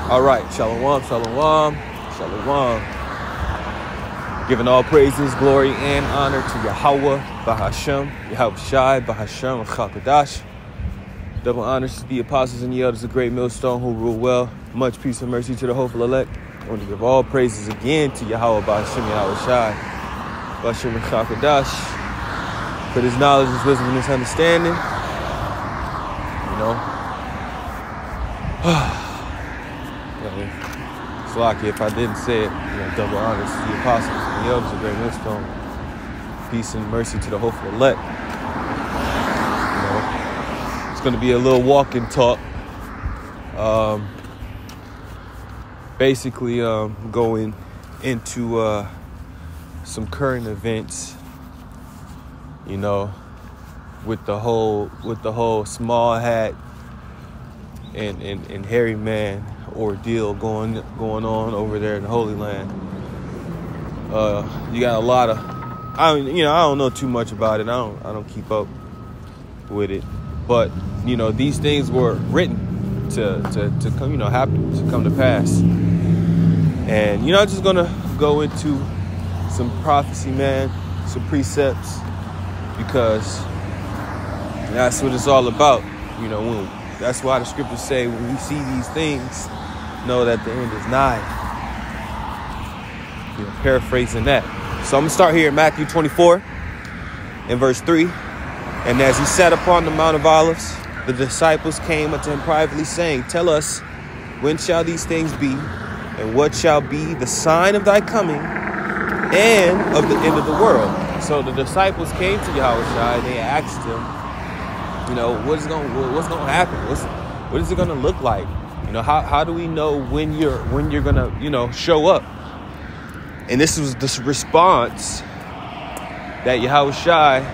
All right, shalom, shalom, shalom. Giving all praises, glory, and honor to Yahweh, Bahashem, Yahweh Shai, Bahashem, Chakadash. Double honors to the apostles and the elders of great millstone who rule well. Much peace and mercy to the hopeful elect. I want to give all praises again to Yahweh, Bahashem, Yahweh Shai, Bahashem, Chakadash. For his knowledge, his wisdom, and his understanding. You know. It's lucky if I didn't say it. Double honors to the apostles and the elders of great millstone. Peace and mercy to the hopeful elect. It's going to be a little walk and talk. Basically, going into some current events. With the whole small hat and hairy man ordeal going on over there in the Holy Land. You got a lot of, I don't know too much about it. I don't keep up with it, but these things were written to come, happen, to come to pass. And I'm just gonna go into some prophecy, man, some precepts, because that's what it's all about. That's why the scriptures say when we see these things, know that the end is nigh. Paraphrasing that. So I'm going to start here in Matthew 24 in verse 3. And as he sat upon the Mount of Olives, the disciples came unto him privately, saying, Tell us, when shall these things be? And what shall be the sign of thy coming and of the end of the world? So the disciples came to Yahushua and they asked him, what's going to happen? What is it going to look like? How do we know when you're going to, show up? And this was the response that Yahushua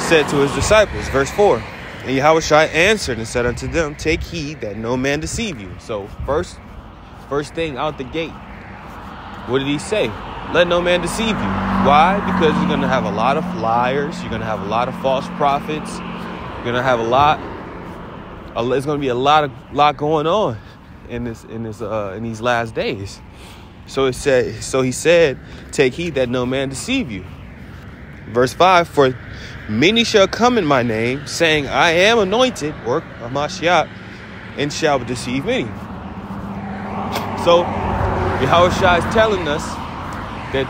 said to his disciples. Verse 4. And Yahushua answered and said unto them, Take heed that no man deceive you. So first thing out the gate, what did he say? Let no man deceive you. Why? Because you're going to have a lot of liars. You're going to have a lot of false prophets. You're going to have there's going to be a lot going on in these last days. So he said, Take heed that no man deceive you. Verse 5, For many shall come in my name, saying, I am anointed, or Mashiach, and shall deceive many. So Yahushua is telling us that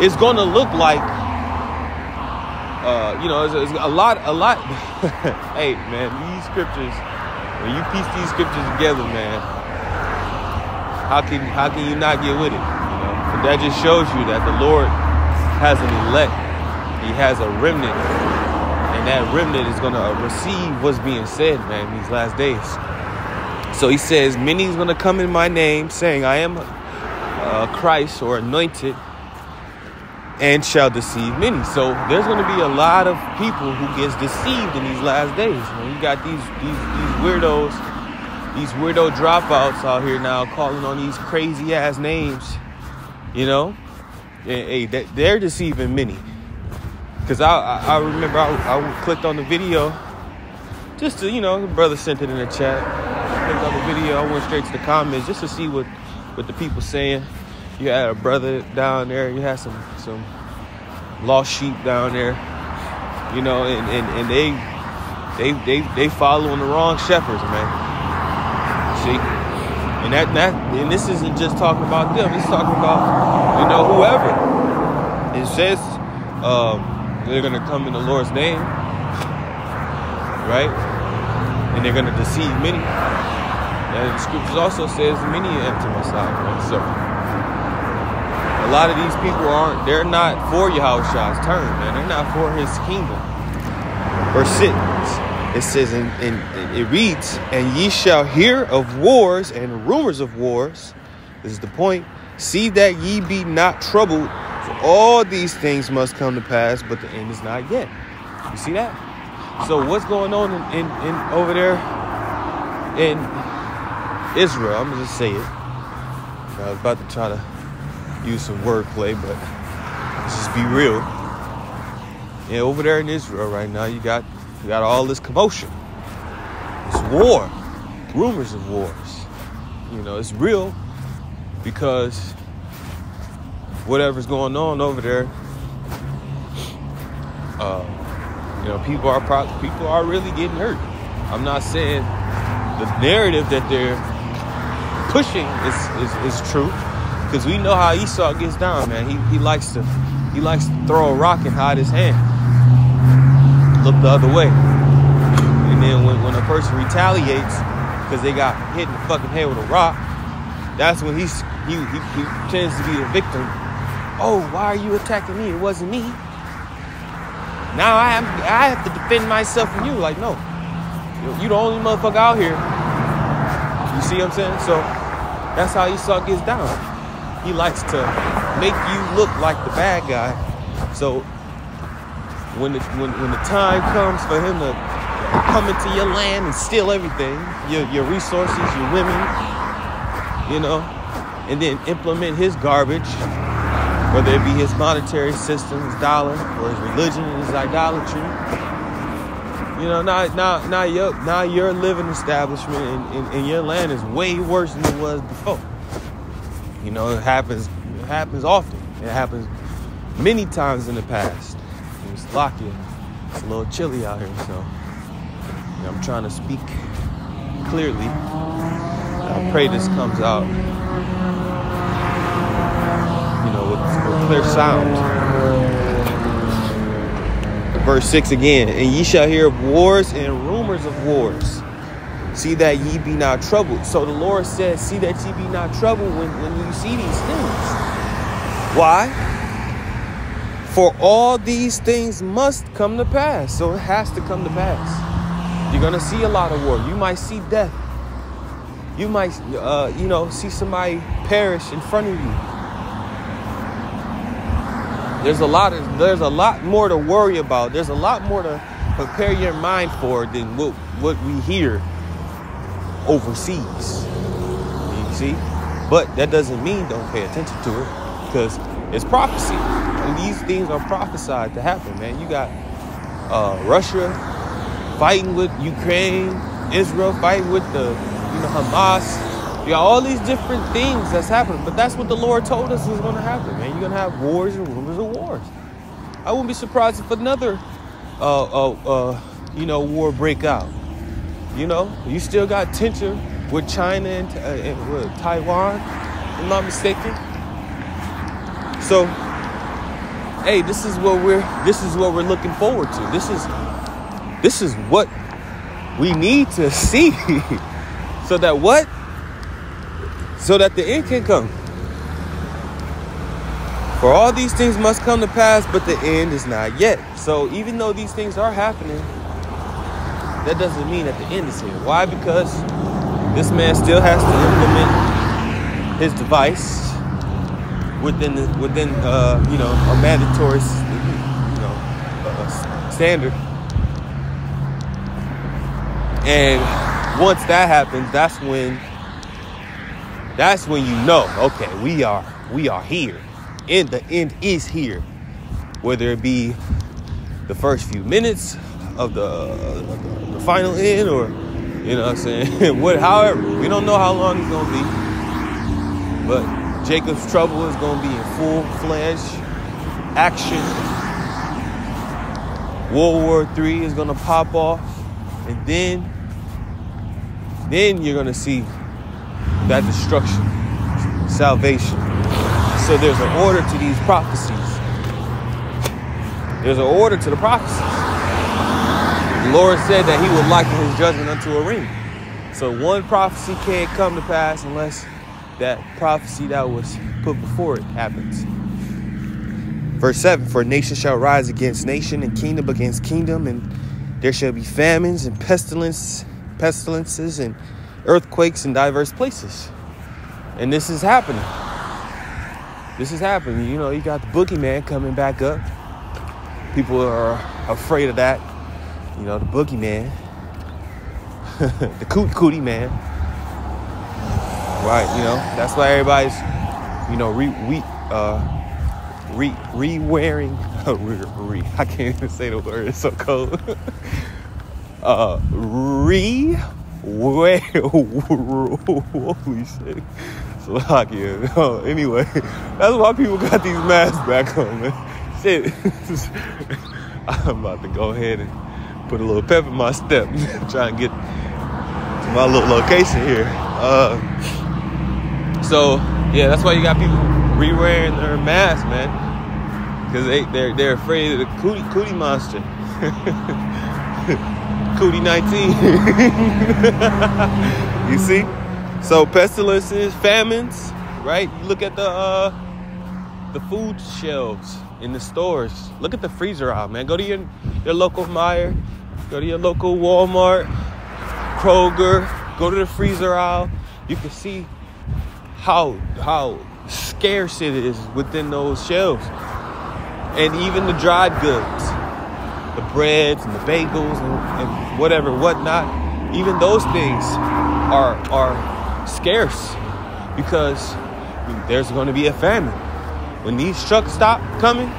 it's going to look like, it's a lot. Hey, man, these scriptures, when you piece these scriptures together, man, how can you not get with it? But that just shows you that the Lord has an elect. He has a remnant, and that remnant is going to receive what's being said, man, these last days. So he says, many is going to come in my name, saying, I am Christ, or anointed, and shall deceive many. So there's going to be a lot of people who gets deceived in these last days. You got these weirdos, these weirdo dropouts out here now calling on these crazy ass names. Hey, they're deceiving many. Because I remember I clicked on the video just to, the brother sent it in the chat. I clicked on the video, I went straight to the comments just to see what the people saying. You had a brother down there, you had some lost sheep down there, and they following the wrong shepherds, man. See? And this isn't just talking about them, it's talking about, whoever. It says they're gonna come in the Lord's name, right? And they're gonna deceive many. And the scriptures also says many enter Messiah, right? So a lot of these people they're not for Yahushua's turn, man. They're not for his kingdom. Verse 6, it says, and it reads, And ye shall hear of wars and rumors of wars. This is the point. See that ye be not troubled, for all these things must come to pass, but the end is not yet. You see that? So what's going on in over there in Israel? I'm going to just say it. I was about to try to use some wordplay, but let's just be real. Yeah, over there in Israel right now, you got all this commotion, this war. rumors of wars. You know, it's real because whatever's going on over there, you know, people are really getting hurt. I'm not saying the narrative that they're pushing is true, because we know how Esau gets down, man. He likes to throw a rock and hide his hand, look the other way, and then when a person retaliates because they got hit in the fucking head with a rock, that's when he tends to be the victim. Oh, why are you attacking me? It wasn't me. Now I have to defend myself from you. Like, no, you the only motherfucker out here. You see what I'm saying? So that's how Esau gets down. He likes to make you look like the bad guy. So when the time comes for him to come into your land and steal everything, your resources, your women, you know, and then implement his garbage, whether it be his monetary system, his dollar, or his religion and his idolatry. You know, now your living establishment and your land is way worse than it was before. You know, it happens often. It happens many times in the past. It's lucky. It's a little chilly out here, so you know, I'm trying to speak clearly. I pray this comes out, you know, with clear sound. Verse 6 again, and ye shall hear of wars and rumors of wars. See that ye be not troubled. So the Lord says, see that ye be not troubled when you see these things. Why? For all these things must come to pass. So it has to come to pass. You're going to see a lot of war. You might see death. You might, see somebody perish in front of you. There's a lot more to worry about. There's a lot more to prepare your mind for than what we hear overseas. You see? But that doesn't mean don't pay attention to it, because it's prophecy. And these things are prophesied to happen, man. You got Russia fighting with Ukraine, Israel fighting with the Hamas. You got all these different things that's happening, but that's what the Lord told us is going to happen, man. You're going to have wars and rumors of wars. I wouldn't be surprised if another, war break out. You know, you still got tension with China and with Taiwan, if I'm not mistaken. So, hey, this is what we're looking forward to. This is what we need to see, so that the end can come. For all these things must come to pass, but the end is not yet. So even though these things are happening, that doesn't mean that the end is here. Why? Because this man still has to implement his device within a mandatory standard. And once that happens, that's when you know, okay, we are here. And the end is here. Whether it be the first few minutes of the final end, or you know what I'm saying, however, we don't know how long it's gonna be. But Jacob's trouble is gonna be in full-fledged action. World War III is gonna pop off, and then you're gonna see that destruction, salvation. So there's an order to these prophecies. There's an order to the prophecies. The Lord said that he would liken his judgment unto a ring. So one prophecy can't come to pass unless that prophecy that was put before it happens. Verse 7, for nation shall rise against nation, and kingdom against kingdom, and there shall be famines and pestilences and earthquakes in diverse places. And this is happening. This is happening. You know, you got the boogeyman coming back up. People are afraid of that. You know, the boogeyman. The cootie man. Right, you know, that's why everybody's, re-wearing. I can't even say the word. It's so cold. Wait, holy shit. Slovakia. Oh, anyway, that's why people got these masks back on, man. Shit. I'm about to go ahead and put a little pep in my step. Try and get to my little location here. So, yeah, that's why you got people re-wearing their masks, man. Because they're afraid of the cootie monster. Cootie 19. You see? So pestilences, famines, right? You look at the food shelves in the stores. Look at the freezer aisle, man. Go to your local Meijer. Go to your local Walmart, Kroger. Go to the freezer aisle. You can see how scarce it is within those shelves. And even the dried goods, the breads and the bagels and whatnot, even those things are scarce because there's going to be a famine. When these trucks stop coming,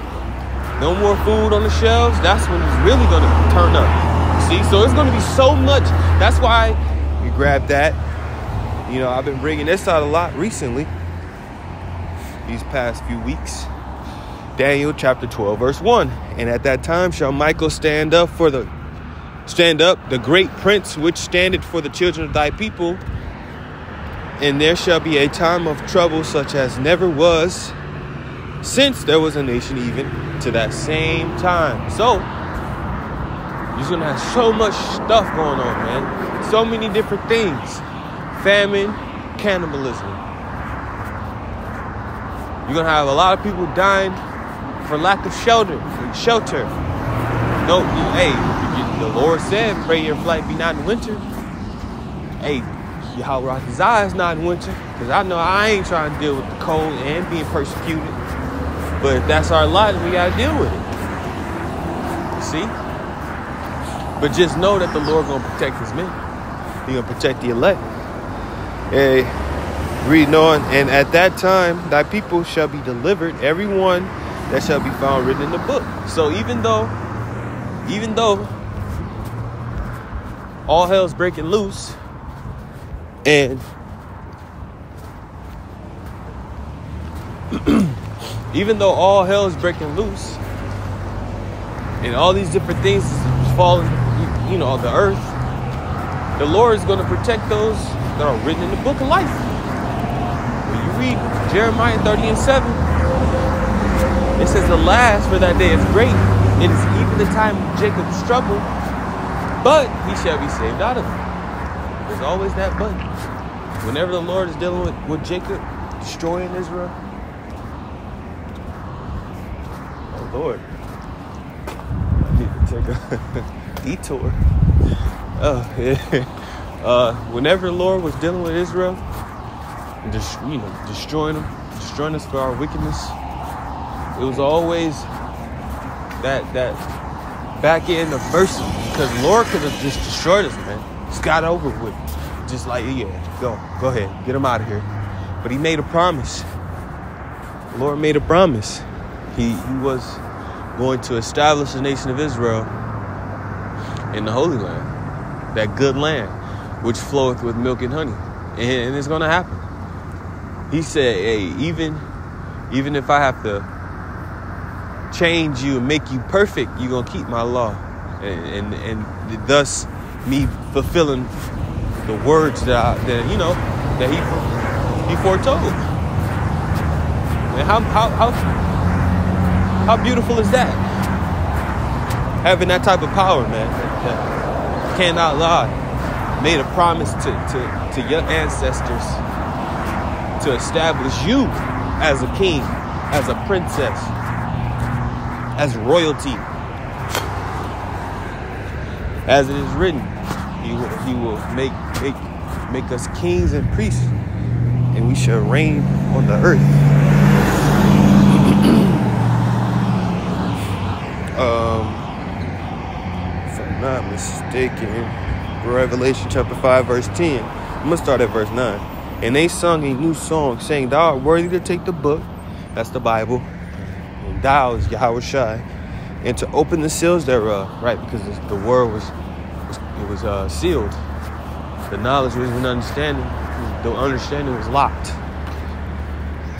no more food on the shelves, that's when it's really going to turn up. See, so it's going to be so much. That's why we grab that. You know, I've been bringing this out a lot recently, these past few weeks. Daniel chapter 12, verse 1. And at that time shall Michael stand up, the great prince which standeth for the children of thy people. And there shall be a time of trouble such as never was since there was a nation even to that same time. So, you're going to have so much stuff going on, man. So many different things. Famine, cannibalism. You're going to have a lot of people dying for lack of shelter. No, hey, the Lord said, pray your flight be not in winter. Hey, Yahweh desire is not in winter. Because I know I ain't trying to deal with the cold and being persecuted. But if that's our lot, we got to deal with it. See? But just know that the Lord going to protect his men. He's going to protect the elect. Hey, reading on. And at that time, thy people shall be delivered, every one that shall be found written in the book. So even though all hell's breaking loose, and even though all hell is breaking loose, and all these different things is falling, on the earth, the Lord is going to protect those that are written in the book of life. When you read Jeremiah 30:7, it says the last for that day is great. It is even the time of Jacob's trouble, but he shall be saved out of it. There's always that but. Whenever the Lord is dealing with Jacob, destroying Israel. Oh, Lord. I need to take a detour. Whenever the Lord was dealing with Israel, and just, destroying us for our wickedness, it was always that back end of mercy, because the Lord could have just destroyed us, man. Just got over with. Just like, go ahead, get him out of here. But he made a promise. The Lord made a promise. He was going to establish the nation of Israel in the Holy Land, that good land, which floweth with milk and honey. And it's going to happen. He said, hey, even if I have to change you and make you perfect, you're going to keep my law. And thus me fulfilling the words that he foretold. And how beautiful is that? Having that type of power, man, that cannot lie. Made a promise to your ancestors to establish you as a king, as a princess, as royalty. As it is written, he will make us kings and priests, and we shall reign on the earth. If I'm not mistaken, Revelation chapter 5, verse 10. I'm going to start at verse 9. And they sung a new song, saying, Thou art worthy to take the book, that's the Bible, and thou is Yahweh Shai, and to open the seals thereof, right? Because the word was sealed. The knowledge and understanding, the understanding was locked.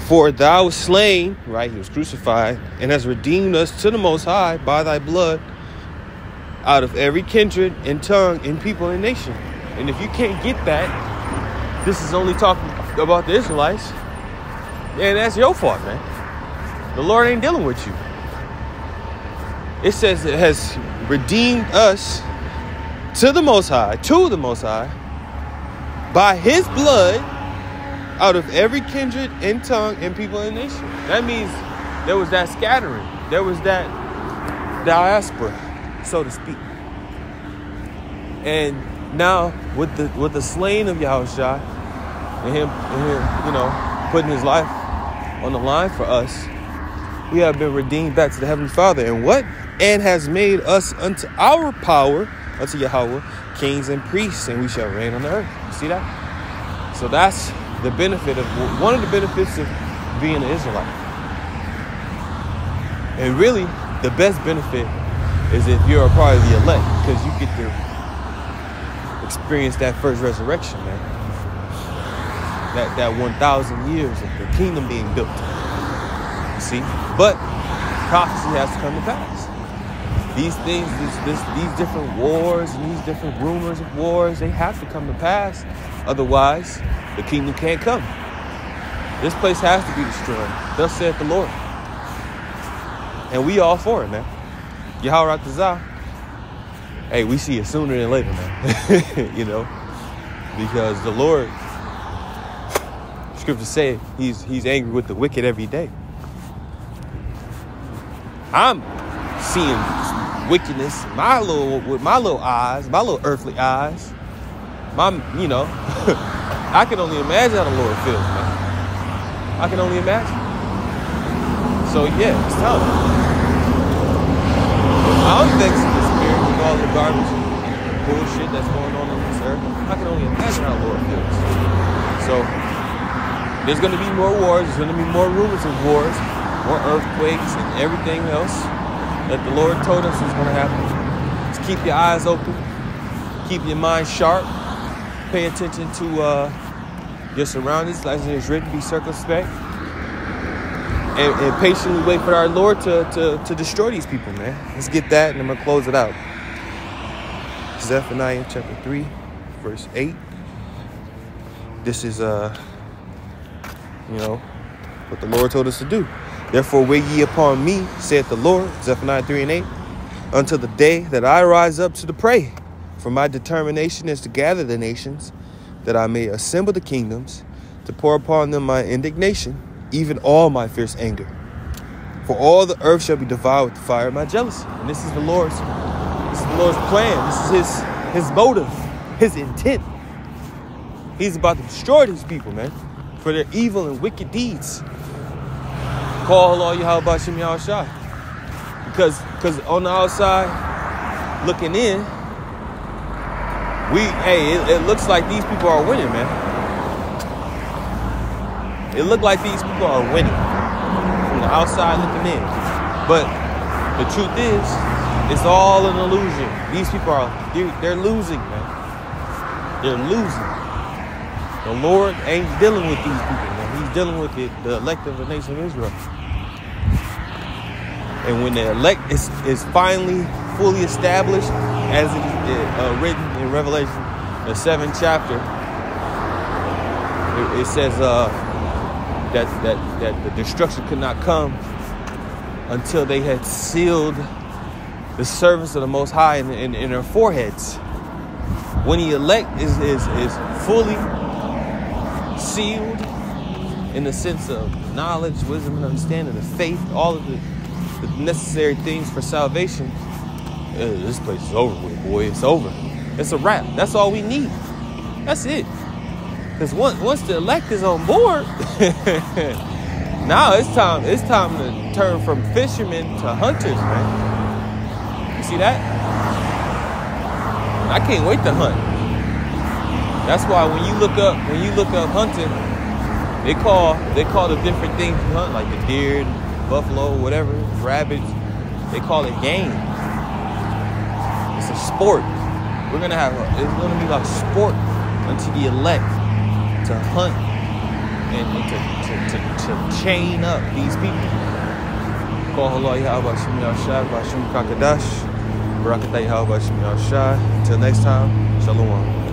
For thou was slain, right? He was crucified, and has redeemed us to the Most High by thy blood out of every kindred and tongue and people and nation. And if you can't get that, this is only talking about the Israelites, and that's your fault, man. The Lord ain't dealing with you. It says it has redeemed us to the Most High, by his blood out of every kindred and tongue and people and nation. That means there was that scattering. There was that diaspora, so to speak. And now with the slaying of Yahushua and him, putting his life on the line for us, we have been redeemed back to the Heavenly Father. And what? And has made us unto our power, unto Yahweh, kings and priests, and we shall reign on the earth. You see that? So that's the benefit of, one of the benefits of being an Israelite. And really, the best benefit is if you're a part of the elect, because you get to experience that first resurrection, man. That 1,000 years of the kingdom being built. You see? But prophecy has to come to pass. These things, these different wars and these different rumors of wars, they have to come to pass. Otherwise, the kingdom can't come. This place has to be destroyed. Thus saith the Lord. And we all for it, man. Yahweh Ratazah. Hey, we see it sooner than later, man. Because the Lord, scriptures say he's angry with the wicked every day. I'm seeing wickedness with my little eyes, my little earthly eyes. I can only imagine how the Lord feels, man. I can only imagine. So yeah, it's time. I'm vexed in the spirit with all the garbage and bullshit that's going on this earth. I can only imagine how the Lord feels. So there's going to be more wars. There's going to be more rumors of wars, more earthquakes, and everything else that the Lord told us is going to happen. Just keep your eyes open. Keep your mind sharp. Pay attention to your surroundings, as it is written, be circumspect. And patiently wait for our Lord to destroy these people, man. Let's get that, and I'm going to close it out. Zephaniah chapter 3, verse 8. This is, what the Lord told us to do. Therefore wait ye upon me, saith the Lord, Zephaniah 3 and 8, until the day that I rise up to the prey. For my determination is to gather the nations, that I may assemble the kingdoms, to pour upon them my indignation, even all my fierce anger. For all the earth shall be devoured with the fire of my jealousy. And this is the Lord's plan. This is his motive, his intent. He's about to destroy these people, man, for their evil and wicked deeds. Call all Yahweh Bashim Yahushua. Because on the outside, looking in, it looks like these people are winning, man. It looked like these people are winning from the outside looking in. But the truth is, it's all an illusion. These people they're losing, man. They're losing. The Lord ain't dealing with these people, man. He's dealing with the elect of the nation of Israel. And when the elect is finally fully established, as it is written in Revelation, the 7th chapter, it says that the destruction could not come until they had sealed the service of the Most High in their foreheads. When the elect is fully sealed in the sense of knowledge, wisdom, and understanding, of faith, all of the necessary things for salvation, this place is over with, boy. It's over. It's a wrap. That's all we need. That's it. Because once the elect is on board, now it's time to turn from fishermen to hunters, man. You see that? I can't wait to hunt. That's why when you look up hunting, they call the different things you hunt, like the deer, buffalo, whatever, rabbits. They call it game. It's a sport. It's gonna be like sport unto the elect to hunt and to chain up these people. Call Allah Yahweh Shem Yahshai, Bashim Kakadash, Barakatah Yahweh Shem Yahshai. Until next time, Shalom.